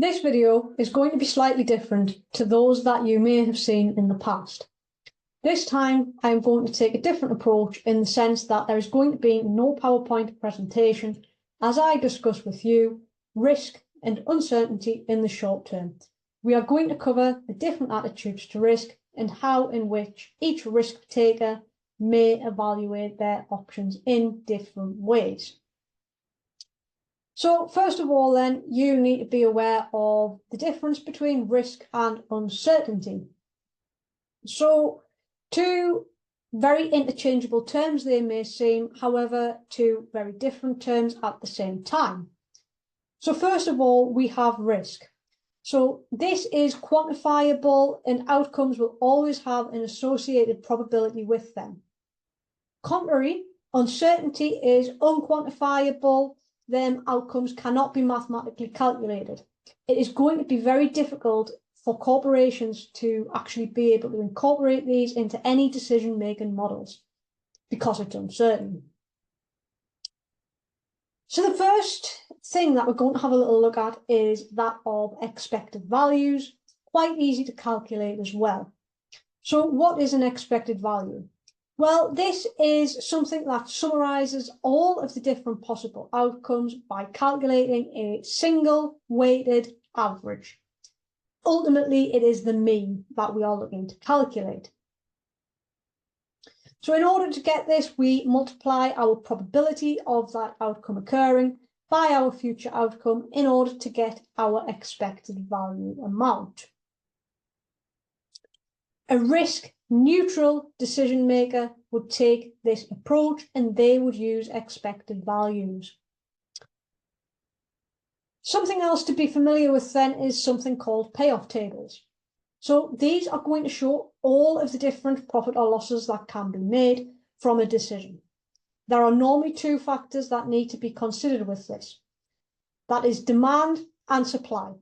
This video is going to be slightly different to those that you may have seen in the past. This time, I am going to take a different approach in the sense that there is going to be no PowerPoint presentation as I discuss with you risk and uncertainty in the short term. We are going to cover the different attitudes to risk and how in which each risk taker may evaluate their options in different ways. So first of all, then, you need to be aware of the difference between risk and uncertainty. So two very interchangeable terms they may seem, however, two very different terms at the same time. So first of all, we have risk. So this is quantifiable and outcomes will always have an associated probability with them. Contrary, uncertainty is unquantifiable. Then outcomes cannot be mathematically calculated. It is going to be very difficult for corporations to actually be able to incorporate these into any decision-making models because it's uncertain. So the first thing that we're going to have a little look at is that of expected values, quite easy to calculate as well. So what is an expected value? Well, this is something that summarizes all of the different possible outcomes by calculating a single weighted average. Ultimately, it is the mean that we are looking to calculate. So in order to get this, we multiply our probability of that outcome occurring by our future outcome in order to get our expected value amount. A risk-neutral decision maker would take this approach and they would use expected values. Something else to be familiar with then is something called payoff tables. So these are going to show all of the different profit or losses that can be made from a decision. There are normally two factors that need to be considered with this. That is demand and supply.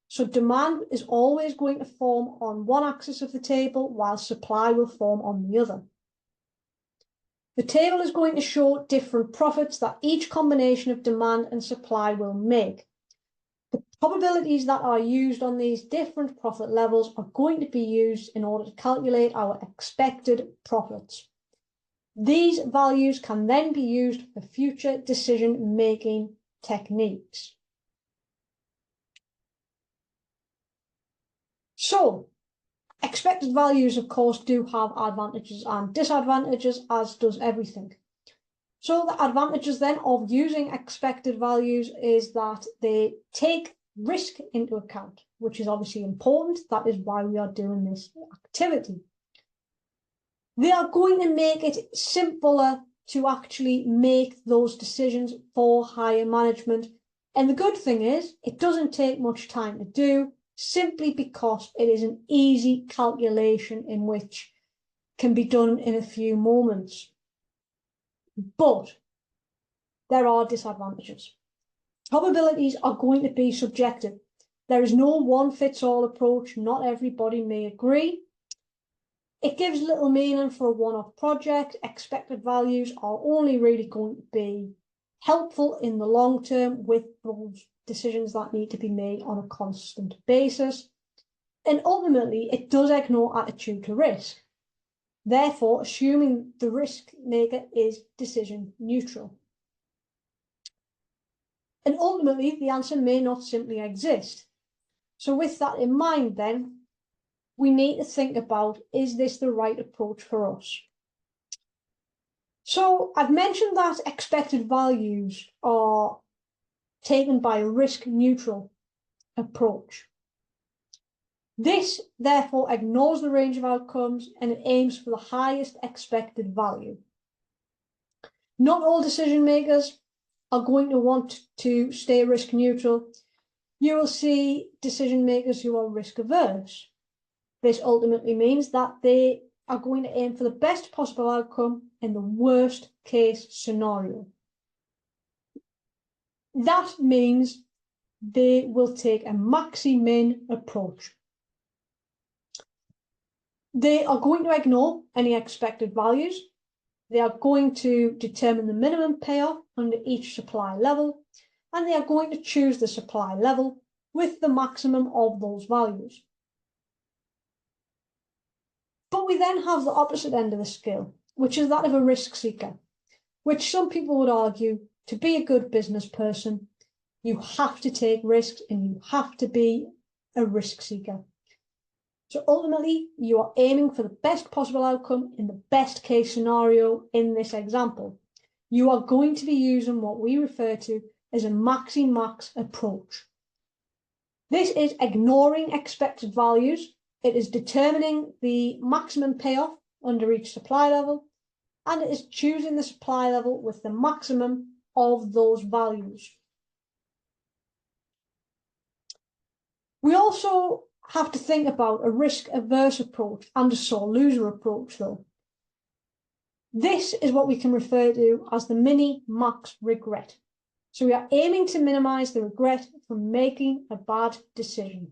So demand is always going to form on one axis of the table, while supply will form on the other. The table is going to show different profits that each combination of demand and supply will make. The probabilities that are used on these different profit levels are going to be used in order to calculate our expected profits. These values can then be used for future decision-making techniques. So, expected values, of course, do have advantages and disadvantages, as does everything. So the advantages then of using expected values is that they take risk into account, which is obviously important. That is why we are doing this activity. They are going to make it simpler to actually make those decisions for higher management. And the good thing is, it doesn't take much time to do, simply because it is an easy calculation in which can be done in a few moments. But there are disadvantages. Probabilities are going to be subjective. There is no one-fits-all approach. Not everybody may agree. It gives little meaning for a one-off project. Expected values are only really going to be helpful in the long term with those decisions that need to be made on a constant basis. And ultimately, it does ignore attitude to risk. Therefore, assuming the risk maker is decision neutral. And ultimately, the answer may not simply exist. So with that in mind, then, we need to think about, is this the right approach for us? So I've mentioned that expected values are taken by a risk-neutral approach. This, therefore, ignores the range of outcomes and it aims for the highest expected value. Not all decision makers are going to want to stay risk-neutral. You will see decision makers who are risk-averse. This ultimately means that they are going to aim for the best possible outcome in the worst case scenario. That means they will take a Maximin approach. They are going to ignore any expected values. They are going to determine the minimum payoff under each supply level, and they are going to choose the supply level with the maximum of those values. But we then have the opposite end of the scale, which is that of a risk seeker, which some people would argue to be a good business person, you have to take risks and you have to be a risk seeker. So ultimately, you are aiming for the best possible outcome in the best case scenario in this example. You are going to be using what we refer to as a Maximax approach. This is ignoring expected values. It is determining the maximum payoff under each supply level, and it is choosing the supply level with the maximum of those values. We also have to think about a risk-averse approach and a sore-loser approach, though. This is what we can refer to as the mini-max regret. So we are aiming to minimize the regret from making a bad decision.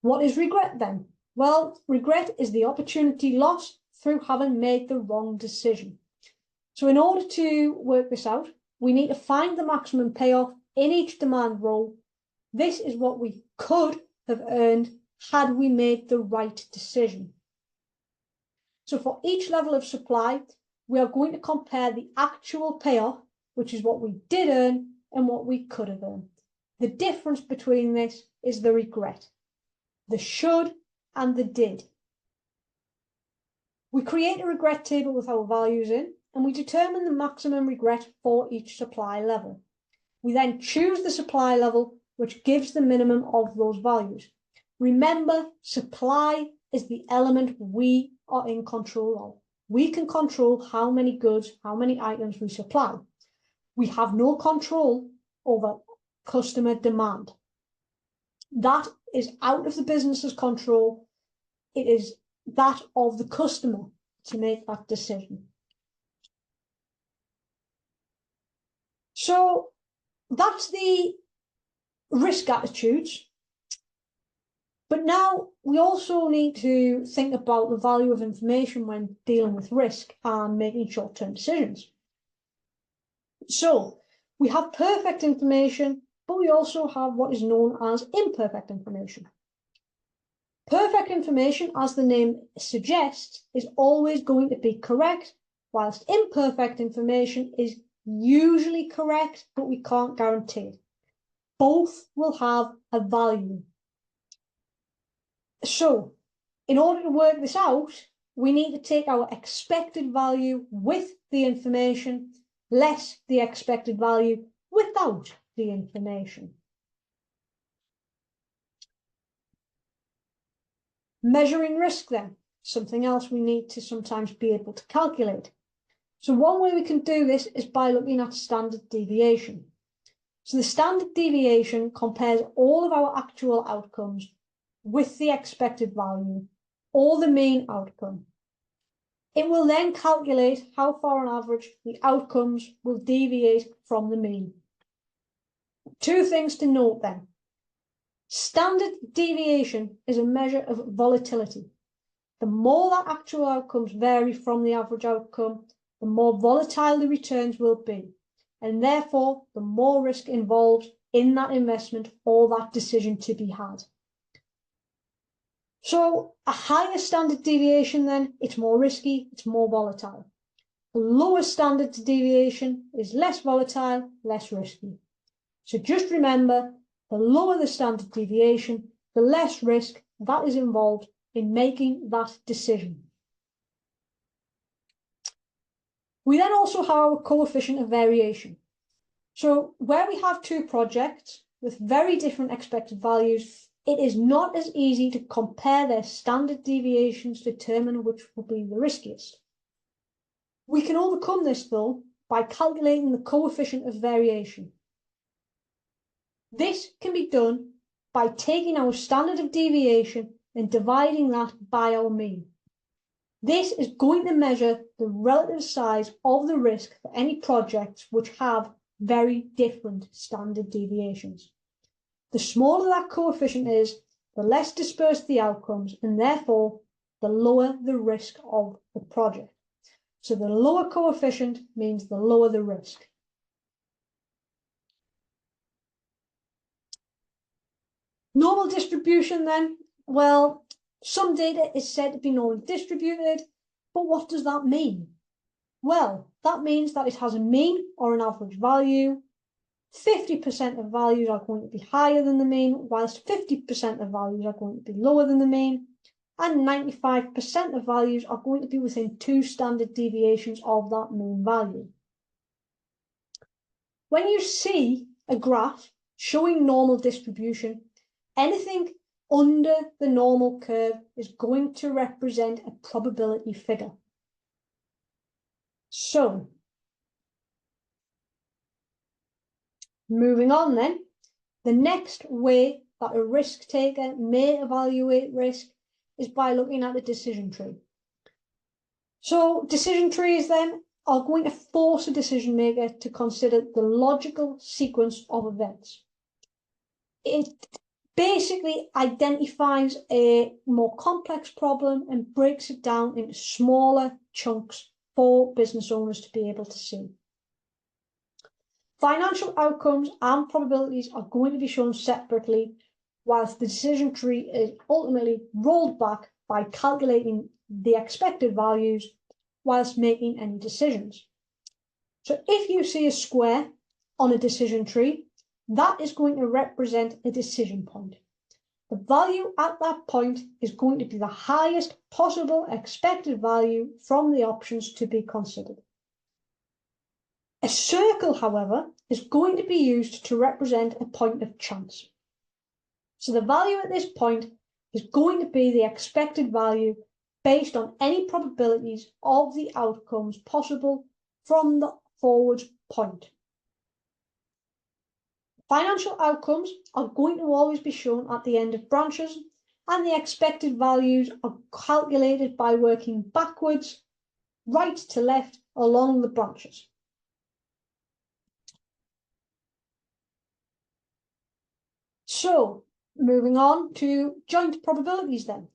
What is regret then? Well, regret is the opportunity lost through having made the wrong decision. So in order to work this out, we need to find the maximum payoff in each demand role. This is what we could have earned had we made the right decision. So for each level of supply, we are going to compare the actual payoff, which is what we did earn, and what we could have earned. The difference between this is the regret, the should and the did. We create a regret table with our values in, and we determine the maximum regret for each supply level. We then choose the supply level which gives the minimum of those values. Remember, supply is the element we are in control of. We can control how many goods, how many items we supply. We have no control over customer demand. That is out of the business's control. It is that of the customer to make that decision. So that's the risk attitudes. But now we also need to think about the value of information when dealing with risk and making short-term decisions. So we have perfect information, but we also have what is known as imperfect information. Perfect information, as the name suggests, is always going to be correct, whilst imperfect information is usually correct, but we can't guarantee it. Both will have a value. So, in order to work this out, we need to take our expected value with the information, less the expected value without the information. Measuring risk then, something else we need to sometimes be able to calculate. So one way we can do this is by looking at standard deviation. So the standard deviation compares all of our actual outcomes with the expected value or the mean outcome. It will then calculate how far on average the outcomes will deviate from the mean. Two things to note then. Standard deviation is a measure of volatility. The more that actual outcomes vary from the average outcome, the more volatile the returns will be, and therefore the more risk involved in that investment or that decision to be had. So a higher standard deviation then, it's more risky, it's more volatile. A lower standard deviation is less volatile, less risky. So just remember, the lower the standard deviation, the less risk that is involved in making that decision. We then also have our coefficient of variation. So where we have two projects with very different expected values, it is not as easy to compare their standard deviations to determine which will be the riskiest. We can overcome this, though, by calculating the coefficient of variation. This can be done by taking our standard of deviation and dividing that by our mean. This is going to measure the relative size of the risk for any projects which have very different standard deviations. The smaller that coefficient is, the less dispersed the outcomes, and therefore the lower the risk of the project. So the lower coefficient means the lower the risk. Normal distribution then, well, some data is said to be normally distributed, but what does that mean? Well, that means that it has a mean or an average value. 50% of values are going to be higher than the mean, whilst 50% of values are going to be lower than the mean, and 95% of values are going to be within 2 standard deviations of that mean value. When you see a graph showing normal distribution, anything under the normal curve is going to represent a probability figure. So, moving on then, the next way that a risk taker may evaluate risk is by looking at a decision tree. So decision trees then are going to force a decision maker to consider the logical sequence of events. It basically identifies a more complex problem and breaks it down into smaller chunks for business owners to be able to see. Financial outcomes and probabilities are going to be shown separately, whilst the decision tree is ultimately rolled back by calculating the expected values whilst making any decisions. So if you see a square on a decision tree, that is going to represent a decision point. The value at that point is going to be the highest possible expected value from the options to be considered. A circle, however, is going to be used to represent a point of chance. So the value at this point is going to be the expected value based on any probabilities of the outcomes possible from the forward point. Financial outcomes are going to always be shown at the end of branches, and the expected values are calculated by working backwards, right to left, along the branches. So, moving on to joint probabilities then.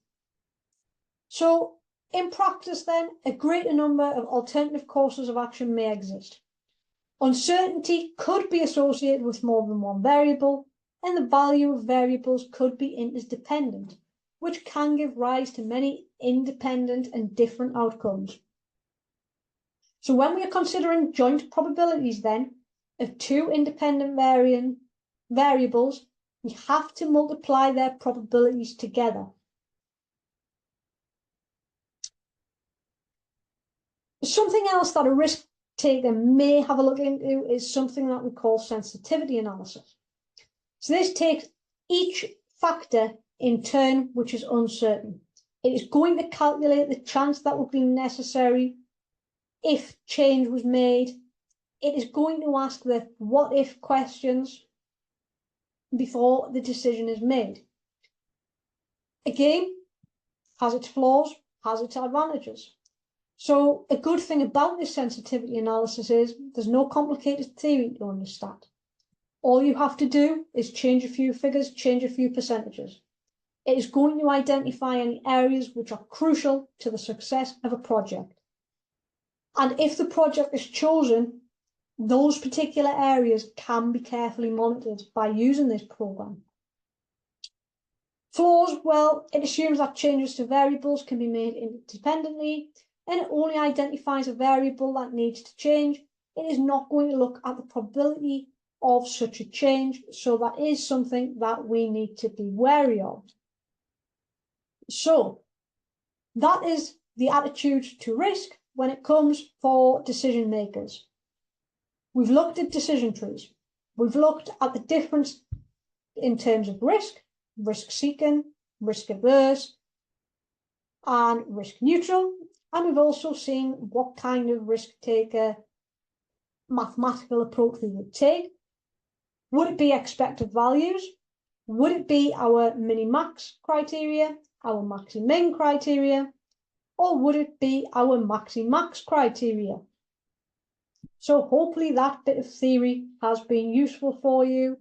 So, in practice then, a greater number of alternative courses of action may exist. Uncertainty could be associated with more than one variable, and the value of variables could be interdependent, which can give rise to many independent and different outcomes. So when we are considering joint probabilities then of 2 independent variables, we have to multiply their probabilities together. Something else that a risk taker may have a look into is something that we call sensitivity analysis. So this takes each factor in turn which is uncertain. It is going to calculate the chance that would be necessary if change was made. It is going to ask the what if questions before the decision is made. Again, has its flaws, has its advantages. So a good thing about this sensitivity analysis is there's no complicated theory to understand. All you have to do is change a few figures, change a few percentages. It is going to identify any areas which are crucial to the success of a project. And if the project is chosen, those particular areas can be carefully monitored by using this program. Flaws, well, it assumes that changes to variables can be made independently, and it only identifies a variable that needs to change. It is not going to look at the probability of such a change, so that is something that we need to be wary of. So that is the attitude to risk when it comes for decision makers. We've looked at decision trees. We've looked at the difference in terms of risk, risk seeking, risk averse, and risk neutral. And we've also seen what kind of risk taker mathematical approach we would take. Would it be expected values? Would it be our Minimax criteria, our Maximin criteria, or would it be our Maximax criteria? So hopefully that bit of theory has been useful for you.